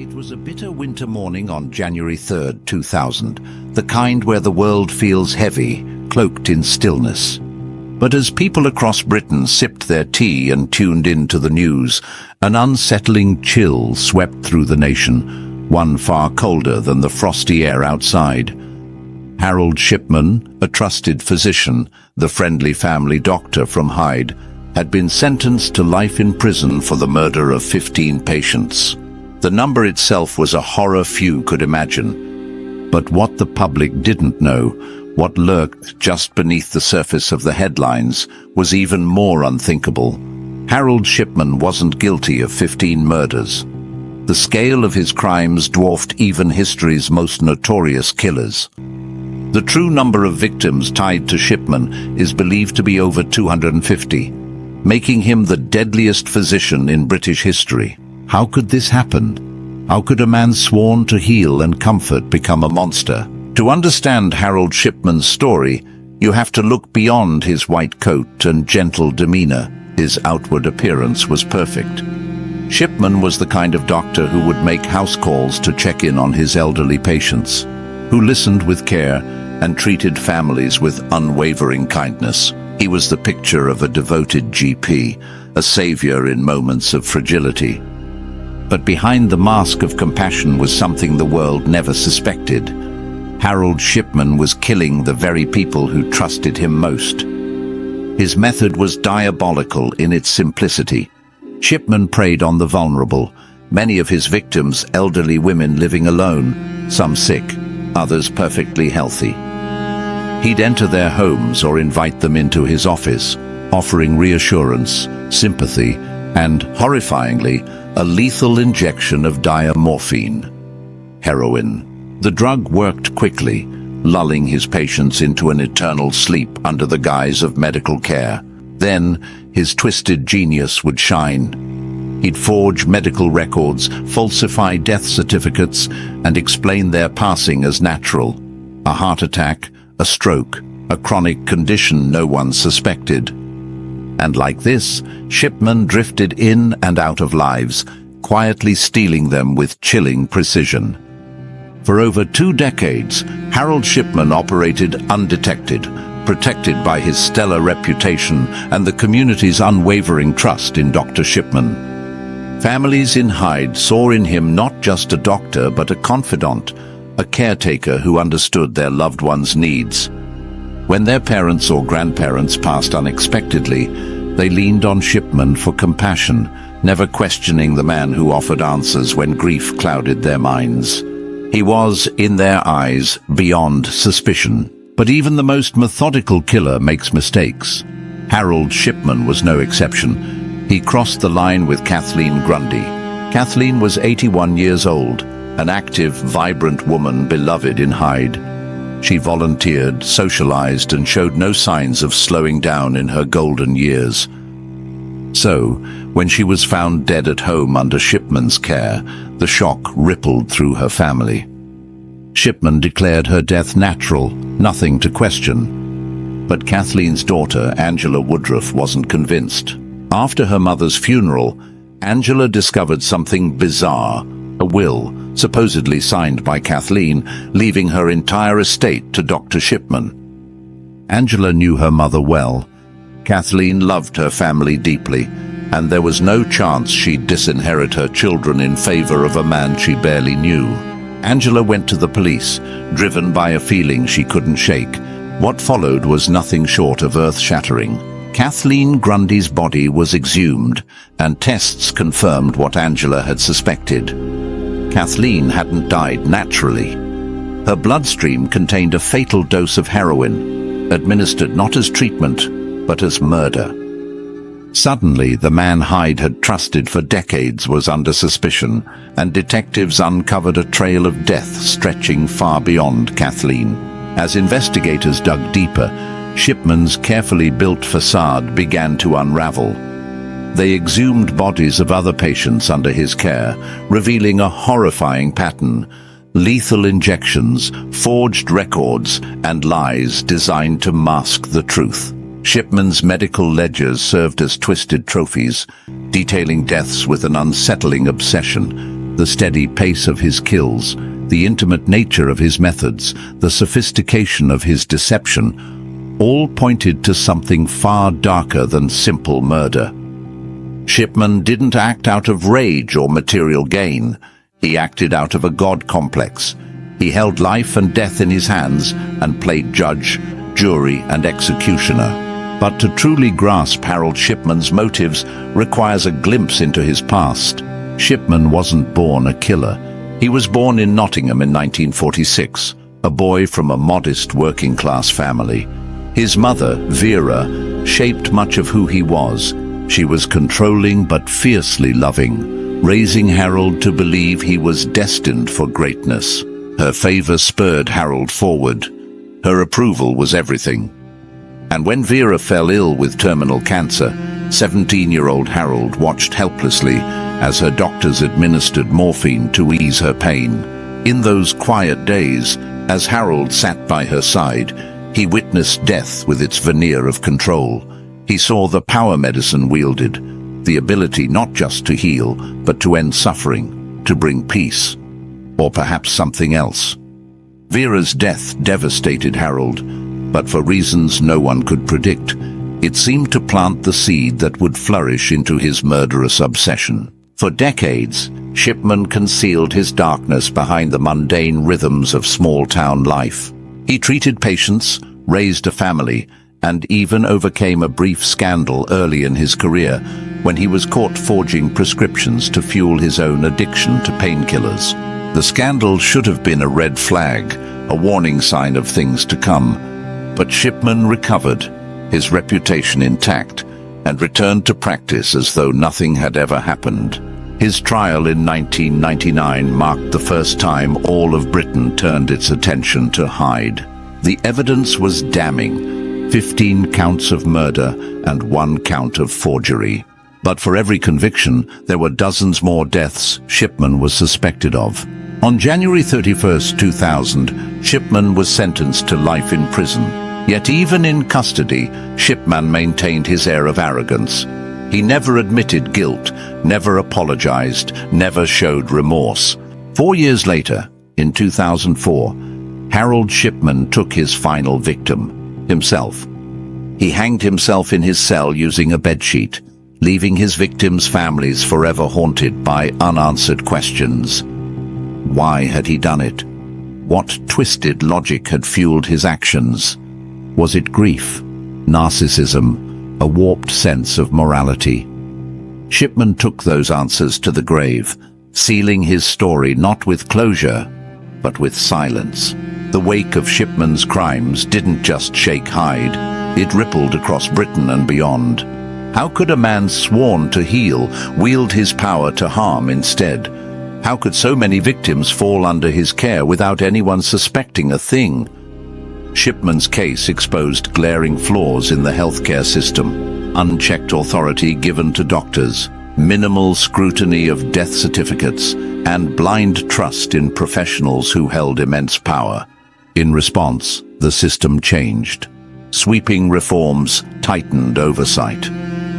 It was a bitter winter morning on January 3rd, 2000, the kind where the world feels heavy, cloaked in stillness. But as people across Britain sipped their tea and tuned in to the news, an unsettling chill swept through the nation, one far colder than the frosty air outside. Harold Shipman, a trusted physician, the friendly family doctor from Hyde, had been sentenced to life in prison for the murder of 15 patients. The number itself was a horror few could imagine. But what the public didn't know, what lurked just beneath the surface of the headlines, was even more unthinkable. Harold Shipman wasn't guilty of 15 murders. The scale of his crimes dwarfed even history's most notorious killers. The true number of victims tied to Shipman is believed to be over 250, making him the deadliest physician in British history. How could this happen? How could a man sworn to heal and comfort become a monster? To understand Harold Shipman's story, you have to look beyond his white coat and gentle demeanor. His outward appearance was perfect. Shipman was the kind of doctor who would make house calls to check in on his elderly patients, who listened with care and treated families with unwavering kindness. He was the picture of a devoted GP, a savior in moments of fragility. But behind the mask of compassion was something the world never suspected. Harold Shipman was killing the very people who trusted him most. His method was diabolical in its simplicity. Shipman preyed on the vulnerable, many of his victims elderly women living alone, some sick, others perfectly healthy. He'd enter their homes or invite them into his office, offering reassurance, sympathy, and, horrifyingly, a lethal injection of morphine, heroin. The drug worked quickly, lulling his patients into an eternal sleep under the guise of medical care. Then, his twisted genius would shine. He'd forge medical records, falsify death certificates, and explain their passing as natural. A heart attack, a stroke, a chronic condition no one suspected. And like this, Shipman drifted in and out of lives, quietly stealing them with chilling precision. For over 2 decades, Harold Shipman operated undetected, protected by his stellar reputation and the community's unwavering trust in Dr. Shipman. Families in Hyde saw in him not just a doctor but a confidant, a caretaker who understood their loved ones' needs. When their parents or grandparents passed unexpectedly, they leaned on Shipman for compassion, never questioning the man who offered answers when grief clouded their minds. He was, in their eyes, beyond suspicion. But even the most methodical killer makes mistakes. Harold Shipman was no exception. He crossed the line with Kathleen Grundy. Kathleen was 81 years old, an active, vibrant woman beloved in Hyde. She volunteered, socialized, and showed no signs of slowing down in her golden years. So, when she was found dead at home under Shipman's care, the shock rippled through her family. Shipman declared her death natural, nothing to question. But Kathleen's daughter, Angela Woodruff, wasn't convinced. After her mother's funeral, Angela discovered something bizarre, a will, supposedly signed by Kathleen, leaving her entire estate to Dr. Shipman. Angela knew her mother well. Kathleen loved her family deeply, and there was no chance she'd disinherit her children in favor of a man she barely knew. Angela went to the police, driven by a feeling she couldn't shake. What followed was nothing short of earth-shattering. Kathleen Grundy's body was exhumed, and tests confirmed what Angela had suspected. Kathleen hadn't died naturally. Her bloodstream contained a fatal dose of heroin, administered not as treatment, but as murder. Suddenly, the man Hyde had trusted for decades was under suspicion, and detectives uncovered a trail of death stretching far beyond Kathleen. As investigators dug deeper, Shipman's carefully built facade began to unravel. They exhumed bodies of other patients under his care, revealing a horrifying pattern: lethal injections, forged records, and lies designed to mask the truth. Shipman's medical ledgers served as twisted trophies, detailing deaths with an unsettling obsession. The steady pace of his kills, the intimate nature of his methods, the sophistication of his deception, all pointed to something far darker than simple murder. Shipman didn't act out of rage or material gain. He acted out of a God complex. He held life and death in his hands and played judge, jury, and executioner. But to truly grasp Harold Shipman's motives requires a glimpse into his past. Shipman wasn't born a killer. He was born in Nottingham in 1946, a boy from a modest working-class family. His mother, Vera, shaped much of who he was. She was controlling but fiercely loving, raising Harold to believe he was destined for greatness. Her favor spurred Harold forward. Her approval was everything. And when Vera fell ill with terminal cancer, 17-year-old Harold watched helplessly as her doctors administered morphine to ease her pain. In those quiet days, as Harold sat by her side, he witnessed death with its veneer of control. He saw the power medicine wielded, the ability not just to heal, but to end suffering, to bring peace, or perhaps something else. Vera's death devastated Harold, but for reasons no one could predict, it seemed to plant the seed that would flourish into his murderous obsession. For decades, Shipman concealed his darkness behind the mundane rhythms of small-town life. He treated patients, raised a family, and even overcame a brief scandal early in his career when he was caught forging prescriptions to fuel his own addiction to painkillers. The scandal should have been a red flag, a warning sign of things to come. But Shipman recovered, his reputation intact, and returned to practice as though nothing had ever happened. His trial in 1999 marked the first time all of Britain turned its attention to Hyde. The evidence was damning: 15 counts of murder and 1 count of forgery. But for every conviction, there were dozens more deaths Shipman was suspected of. On January 31, 2000, Shipman was sentenced to life in prison. Yet even in custody, Shipman maintained his air of arrogance. He never admitted guilt, never apologized, never showed remorse. 4 years later, in 2004, Harold Shipman took his final victim, himself. He hanged himself in his cell using a bedsheet, leaving his victims' families forever haunted by unanswered questions. Why had he done it? What twisted logic had fueled his actions? Was it grief, narcissism, a warped sense of morality? Shipman took those answers to the grave, sealing his story not with closure, but with silence. The wake of Shipman's crimes didn't just shake Hyde, it rippled across Britain and beyond. How could a man sworn to heal wield his power to harm instead? How could so many victims fall under his care without anyone suspecting a thing? Shipman's case exposed glaring flaws in the healthcare system: unchecked authority given to doctors, minimal scrutiny of death certificates, and blind trust in professionals who held immense power. In response, the system changed. Sweeping reforms tightened oversight.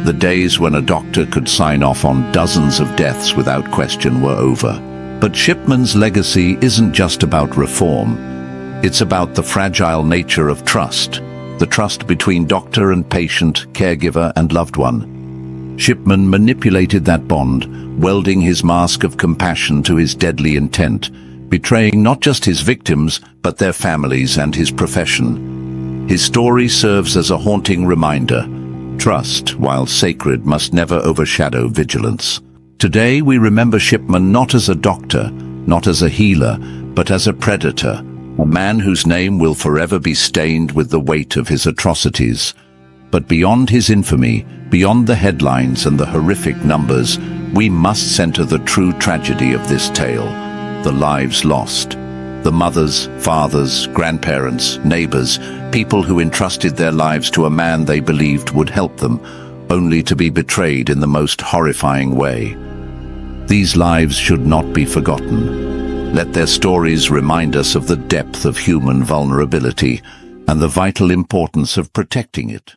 The days when a doctor could sign off on dozens of deaths without question were over. But Shipman's legacy isn't just about reform. It's about the fragile nature of trust, the trust between doctor and patient, caregiver and loved one. Shipman manipulated that bond, welding his mask of compassion to his deadly intent, betraying not just his victims, but their families and his profession. His story serves as a haunting reminder: trust, while sacred, must never overshadow vigilance. Today we remember Shipman not as a doctor, not as a healer, but as a predator, a man whose name will forever be stained with the weight of his atrocities. But beyond his infamy, beyond the headlines and the horrific numbers, we must center the true tragedy of this tale: the lives lost. The mothers, fathers, grandparents, neighbors, people who entrusted their lives to a man they believed would help them, only to be betrayed in the most horrifying way. These lives should not be forgotten. Let their stories remind us of the depth of human vulnerability and the vital importance of protecting it.